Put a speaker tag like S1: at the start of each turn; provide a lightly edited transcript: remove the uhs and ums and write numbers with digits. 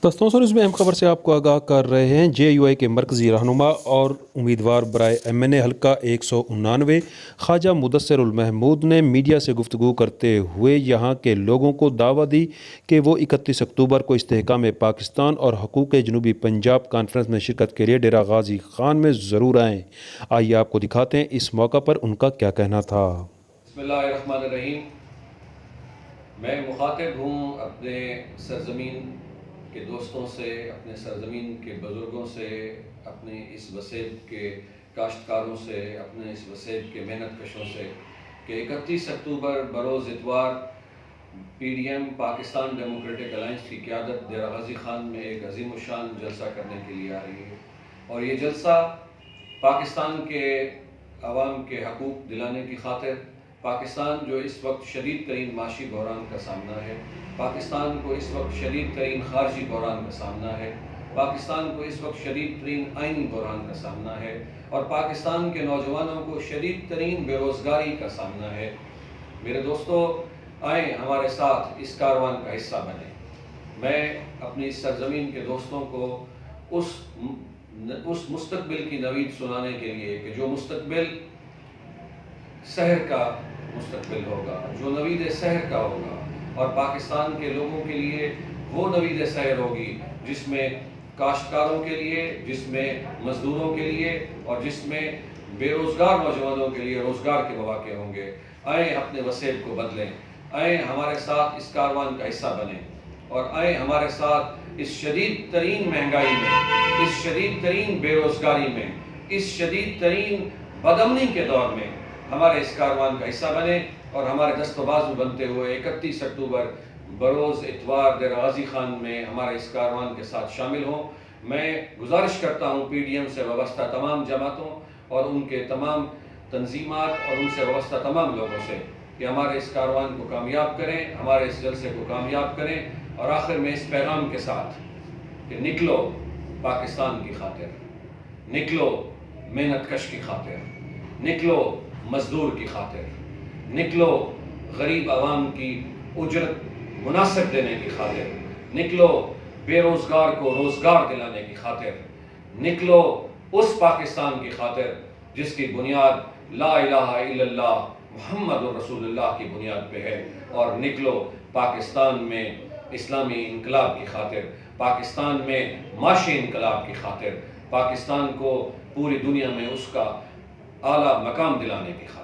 S1: दोस्तों सر इसमें अहम खबर से आपको आगाह कर रहे हैं। JUI के मरकज़ी रहनुमा और उम्मीदवार बराए MNA हल्का 189 ख्वाजा मुदस्सिर उल महमूद ने मीडिया से गुफ्तगू करते हुए यहाँ के लोगों को दावा दी कि वो 31 अक्टूबर को इस्तेहकाम पाकिस्तान और हकूक़ जनूबी पंजाब कॉन्फ्रेंस में शिरकत के लिए डेरा गाजी खान में ज़रूर आएँ। आइए आपको दिखाते हैं इस मौका पर उनका क्या कहना था।
S2: बिस्मिल्लाहिर्रहमानिर्रहीम। मैं मुखातिब हूँ अपने सरज़मीन के दोस्तों से, अपने सरज़मीन के बुज़ुर्गों से, अपने इस वसेब के काश्तकारों से, अपने इस वसेब के मेहनत कशों से कि 31 अक्टूबर बरोज़ इतवार PDM पाकिस्तान डेमोक्रेटिक अलायंस की क़यादत डेरा गाजी खान में एक अज़ीम शान जलसा करने के लिए आ रही है और ये जलसा पाकिस्तान के आवाम के हकूक़ दिलाने की खातिर, पाकिस्तान जो इस वक्त शदीद तरीन माशी बहरान का सामना है, पाकिस्तान को इस वक्त शदीद तरीन खारजी बहरान का सामना है, पाकिस्तान को इस वक्त शदीद तरीन आइनी बहरान का सामना है और पाकिस्तान के नौजवानों को शदीद तरीन बेरोज़गारी का सामना है। मेरे दोस्तों, आएँ हमारे साथ इस कारवान का हिस्सा बने। मैं अपनी सरज़मीन के दोस्तों को उस मुस्तकबिल की नवीद सुनाने के लिए कि जो मुस्तकबिल शहर का मुस्तकबिल होगा, जो नवीद शहर का होगा और पाकिस्तान के लोगों के लिए वो नवीद शहर होगी जिसमें काश्तकारों के लिए, जिसमें मज़दूरों के लिए और जिसमें बेरोज़गार नौजवानों के लिए रोज़गार के मौके होंगे। आएँ अपने वसेब को बदलें, आएँ हमारे साथ इस कारवान का हिस्सा बनें और आएँ हमारे साथ इस शदीद तरीन महंगाई में, इस शदीद तरीन बेरोज़गारी में, इस शदीद तरीन बदअमनी के दौर में हमारे इस कारवान का हिस्सा बने और हमारे दस्तबाजू बनते हुए 31 अक्टूबर बरोज़ इतवार डेरा गाजी खान में हमारे इस कारवान के साथ शामिल हों। मैं गुजारिश करता हूँ PDM से वाबस्ता तमाम जमातों और उनके तमाम तंजीमात और उनसे वाबस्ता तमाम लोगों से कि हमारे इस कारवान को कामयाब करें, हमारे इस जलसे को कामयाब करें और आखिर में इस पैगाम के साथ कि निकलो पाकिस्तान की खातिर, निकलो मेहनत कश की खातिर, निकलो मज़दूर की खातिर, निकलो गरीब आवाम की उजरत मुनासिब देने की खातिर, निकलो बेरोज़गार को रोज़गार दिलाने की खातिर, निकलो उस पाकिस्तान की खातिर जिसकी बुनियाद ला इलाहा इल्लल्लाह मुहम्मदुर रसूलुल्लाह की बुनियाद पे है और निकलो पाकिस्तान में इस्लामी इनकलाब की खातिर, पाकिस्तान में माशी इनकलाब की खातिर, पाकिस्तान को पूरी दुनिया में उसका आला मकाम दिलाने की खातिर।